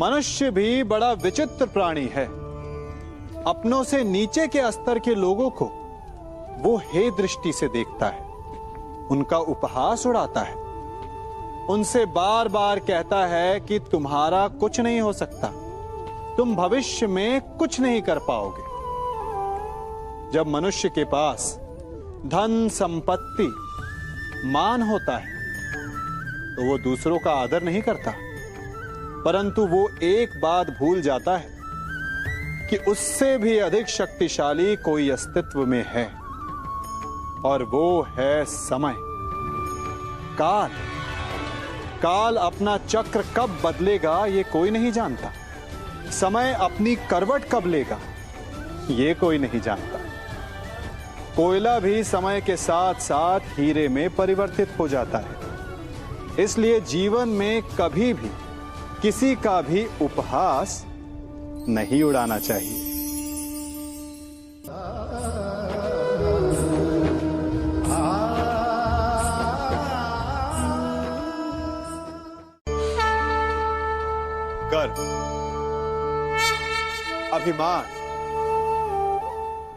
मनुष्य भी बड़ा विचित्र प्राणी है। अपनों से नीचे के स्तर के लोगों को वो हे दृष्टि से देखता है, उनका उपहास उड़ाता है, उनसे बार बार कहता है कि तुम्हारा कुछ नहीं हो सकता, तुम भविष्य में कुछ नहीं कर पाओगे। जब मनुष्य के पास धन, संपत्ति, मान होता है तो वो दूसरों का आदर नहीं करता, परंतु वो एक बात भूल जाता है कि उससे भी अधिक शक्तिशाली कोई अस्तित्व में है, और वो है समय। काल काल अपना चक्र कब बदलेगा ये कोई नहीं जानता। समय अपनी करवट कब लेगा ये कोई नहीं जानता। कोयला भी समय के साथ साथ हीरे में परिवर्तित हो जाता है। इसलिए जीवन में कभी भी किसी का भी उपहास नहीं उड़ाना चाहिए। गर्व, अभिमान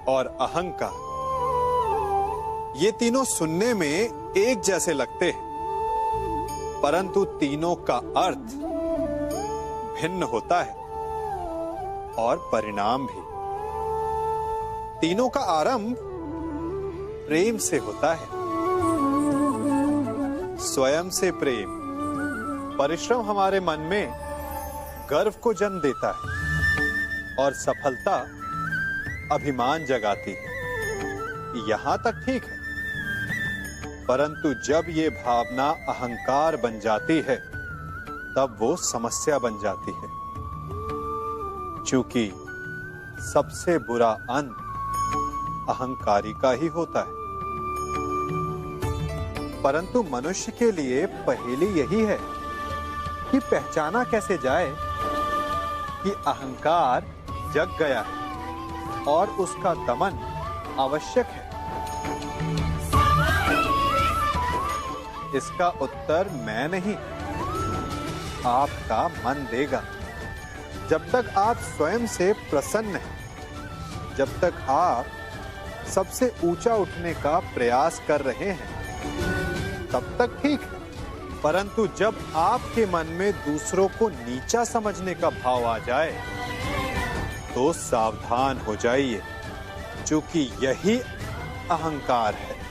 और अहंकार, ये तीनों सुनने में एक जैसे लगते हैं, परंतु तीनों का अर्थ भिन्न होता है और परिणाम भी। तीनों का आरंभ प्रेम से होता है। स्वयं से प्रेम, परिश्रम हमारे मन में गर्व को जन्म देता है और सफलता अभिमान जगाती है। यहां तक ठीक है, परंतु जब ये भावना अहंकार बन जाती है तब वो समस्या बन जाती है, क्योंकि सबसे बुरा अंत अहंकारी का ही होता है। परंतु मनुष्य के लिए पहेली यही है कि पहचाना कैसे जाए कि अहंकार जग गया है और उसका दमन आवश्यक है। इसका उत्तर मैं नहीं, आपका मन देगा। जब तक आप स्वयं से प्रसन्न हैं, जब तक आप सबसे ऊंचा उठने का प्रयास कर रहे हैं, तब तक ठीक है। परंतु जब आपके मन में दूसरों को नीचा समझने का भाव आ जाए तो सावधान हो जाइए, क्योंकि यही अहंकार है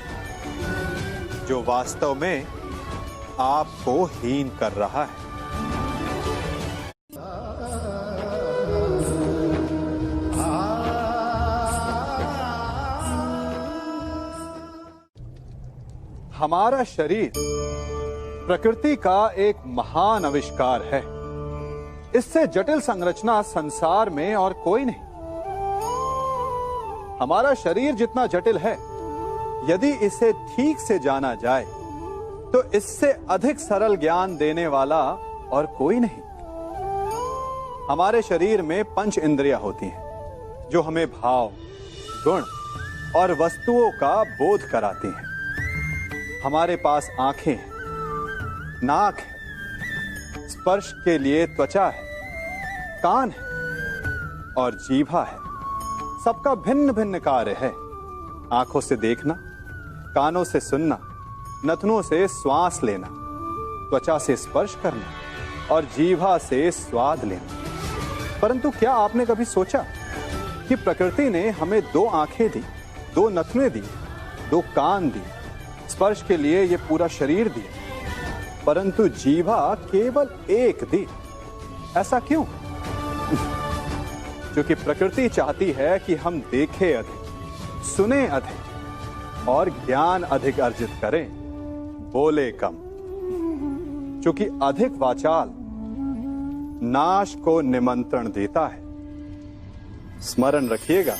जो वास्तव में आपको हीन कर रहा है। हमारा शरीर प्रकृति का एक महान आविष्कार है। इससे जटिल संरचना संसार में और कोई नहीं। हमारा शरीर जितना जटिल है, यदि इसे ठीक से जाना जाए तो इससे अधिक सरल ज्ञान देने वाला और कोई नहीं। हमारे शरीर में पंच इंद्रियां होती हैं जो हमें भाव, गुण और वस्तुओं का बोध कराती हैं। हमारे पास आंखें हैं, नाक है, स्पर्श के लिए त्वचा है, कान है और जीभा है। सबका भिन्न भिन्न कार्य है। आंखों से देखना, कानों से सुनना, नथनों से श्वास लेना, त्वचा से स्पर्श करना और जीभा से स्वाद लेना। परंतु क्या आपने कभी सोचा कि प्रकृति ने हमें 2 आंखें दी, 2 नथने दी, 2 कान दी, स्पर्श के लिए ये पूरा शरीर दिया, परंतु जीभा केवल 1 दी? ऐसा क्यों? क्योंकि प्रकृति चाहती है कि हम देखें अधिक, सुने अधिक और ज्ञान अधिक अर्जित करें, बोले कम। क्योंकि अधिक वाचाल नाश को निमंत्रण देता है। स्मरण रखिएगा।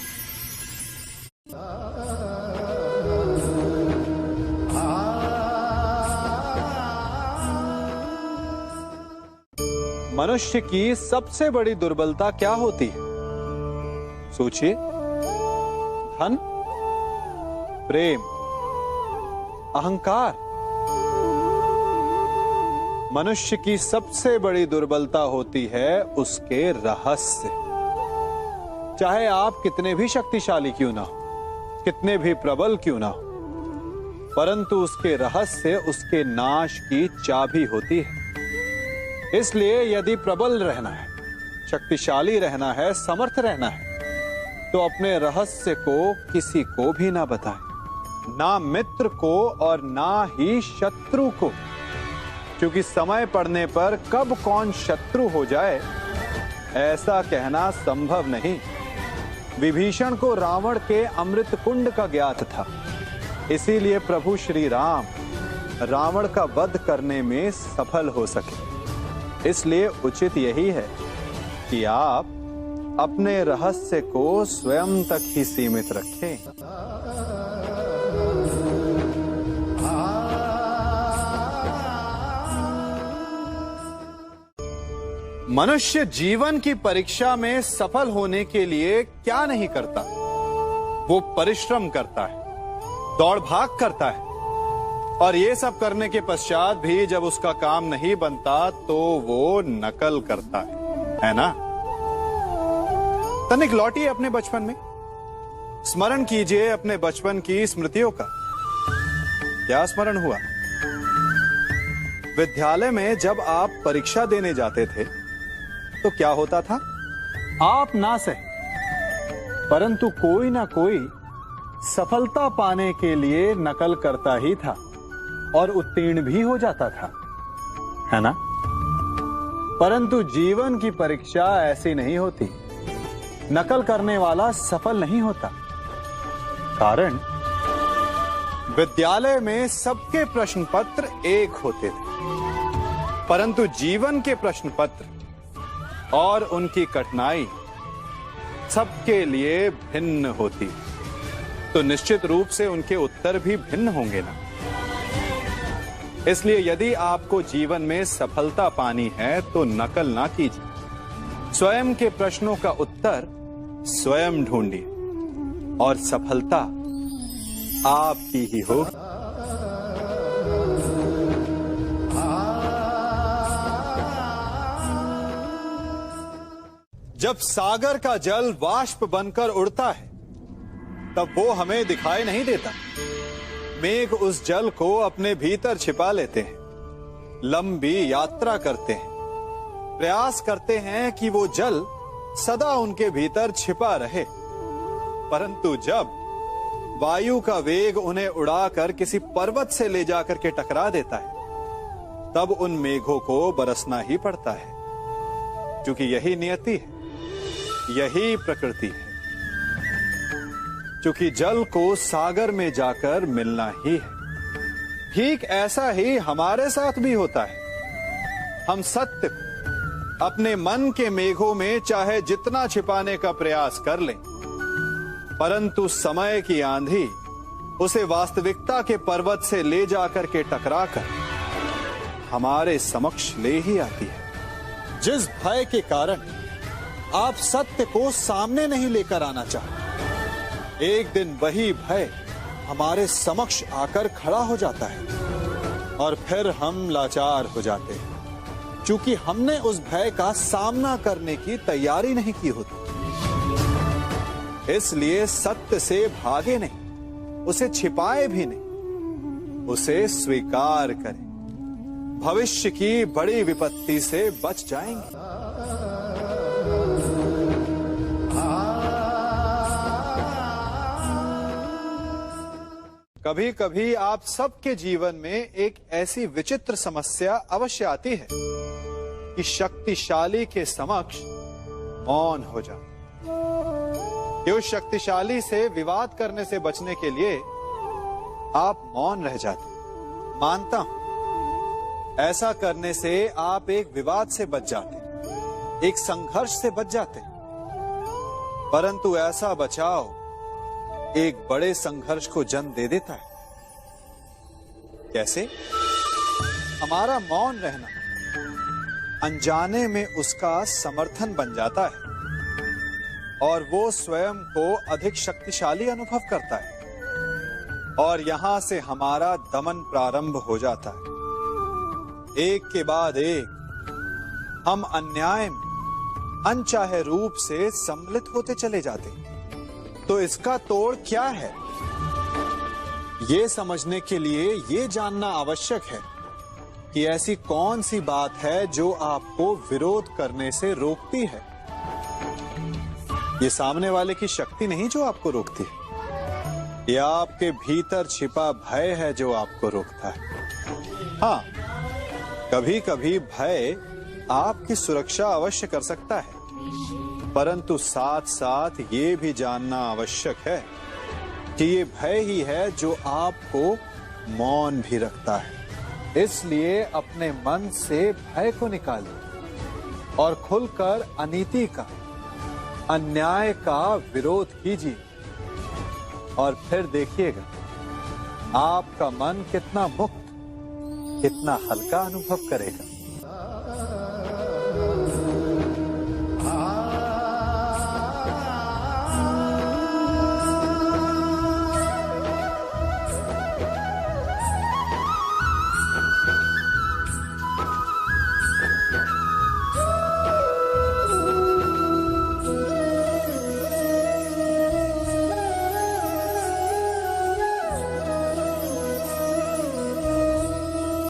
मनुष्य की सबसे बड़ी दुर्बलता क्या होती है? सोचिए। धन, प्रेम, अहंकार। मनुष्य की सबसे बड़ी दुर्बलता होती है उसके रहस्य। चाहे आप कितने भी शक्तिशाली क्यों ना हो, कितने भी प्रबल क्यों ना हो, परंतु उसके रहस्य उसके नाश की चाबी होती है। इसलिए यदि प्रबल रहना है, शक्तिशाली रहना है, समर्थ रहना है, तो अपने रहस्य को किसी को भी ना बताएं, ना मित्र को और ना ही शत्रु को, क्योंकि समय पड़ने पर कब कौन शत्रु हो जाए ऐसा कहना संभव नहीं। विभीषण को रावण के अमृत कुंड का ज्ञात था, इसीलिए प्रभु श्री राम रावण का वध करने में सफल हो सके। इसलिए उचित यही है कि आप अपने रहस्य को स्वयं तक ही सीमित रखें। मनुष्य जीवन की परीक्षा में सफल होने के लिए क्या नहीं करता? वो परिश्रम करता है, दौड़ भाग करता है, और ये सब करने के पश्चात भी जब उसका काम नहीं बनता तो वो नकल करता है ना? तनिक लौटिए अपने बचपन में, स्मरण कीजिए अपने बचपन की स्मृतियों का। क्या स्मरण हुआ? विद्यालय में जब आप परीक्षा देने जाते थे तो क्या होता था? आप ना सहे, परंतु कोई ना कोई सफलता पाने के लिए नकल करता ही था और उत्तीर्ण भी हो जाता था, है ना? परंतु जीवन की परीक्षा ऐसी नहीं होती। नकल करने वाला सफल नहीं होता। कारण विद्यालय में सबके प्रश्न पत्र एक होते थे, परंतु जीवन के प्रश्न पत्र और उनकी कठिनाई सबके लिए भिन्न होती, तो निश्चित रूप से उनके उत्तर भी भिन्न होंगे ना। इसलिए यदि आपको जीवन में सफलता पानी है तो नकल ना कीजिए, स्वयं के प्रश्नों का उत्तर स्वयं ढूंढिए और सफलता आपकी ही होगी। जब सागर का जल वाष्प बनकर उड़ता है तब वो हमें दिखाई नहीं देता। मेघ उस जल को अपने भीतर छिपा लेते हैं, लंबी यात्रा करते हैं, प्रयास करते हैं कि वो जल सदा उनके भीतर छिपा रहे, परंतु जब वायु का वेग उन्हें उड़ाकर किसी पर्वत से ले जाकर के टकरा देता है तब उन मेघों को बरसना ही पड़ता है, क्योंकि यही नियति है, यही प्रकृति है। क्योंकि जल को सागर में जाकर मिलना ही है। ठीक ऐसा ही हमारे साथ भी होता है। हम सत्य को अपने मन के मेघों में चाहे जितना छिपाने का प्रयास कर लें, परंतु समय की आंधी उसे वास्तविकता के पर्वत से ले जाकर के टकराकर हमारे समक्ष ले ही आती है। जिस भय के कारण आप सत्य को सामने नहीं लेकर आना चाहते, एक दिन वही भय हमारे समक्ष आकर खड़ा हो जाता है और फिर हम लाचार हो जाते हैं, क्योंकि हमने उस भय का सामना करने की तैयारी नहीं की होती। इसलिए सत्य से भागे नहीं, उसे छिपाए भी नहीं, उसे स्वीकार करें। भविष्य की बड़ी विपत्ति से बच जाएंगे। कभी कभी आप सबके जीवन में एक ऐसी विचित्र समस्या अवश्य आती है कि शक्तिशाली के समक्ष मौन हो जाओ। कि उस शक्तिशाली से विवाद करने से बचने के लिए आप मौन रह जाते। मानता हूं, ऐसा करने से आप एक विवाद से बच जाते, एक संघर्ष से बच जाते, परंतु ऐसा बचाव एक बड़े संघर्ष को जन्म दे देता है। कैसे? हमारा मौन रहना अनजाने में उसका समर्थन बन जाता है और वो स्वयं को अधिक शक्तिशाली अनुभव करता है और यहां से हमारा दमन प्रारंभ हो जाता है। एक के बाद एक हम अन्याय में अनचाहे रूप से सम्मिलित होते चले जाते। तो इसका तोड़ क्या है? ये समझने के लिए ये जानना आवश्यक है कि ऐसी कौन सी बात है जो आपको विरोध करने से रोकती है। ये सामने वाले की शक्ति नहीं जो आपको रोकती है, ये आपके भीतर छिपा भय है जो आपको रोकता है। हाँ, कभी कभी भय आपकी सुरक्षा अवश्य कर सकता है, परंतु साथ साथ ये भी जानना आवश्यक है कि ये भय ही है जो आपको मौन भी रखता है। इसलिए अपने मन से भय को निकालिए और खुलकर अनीति का, अन्याय का विरोध कीजिए और फिर देखिएगा आपका मन कितना मुक्त, कितना हल्का अनुभव करेगा।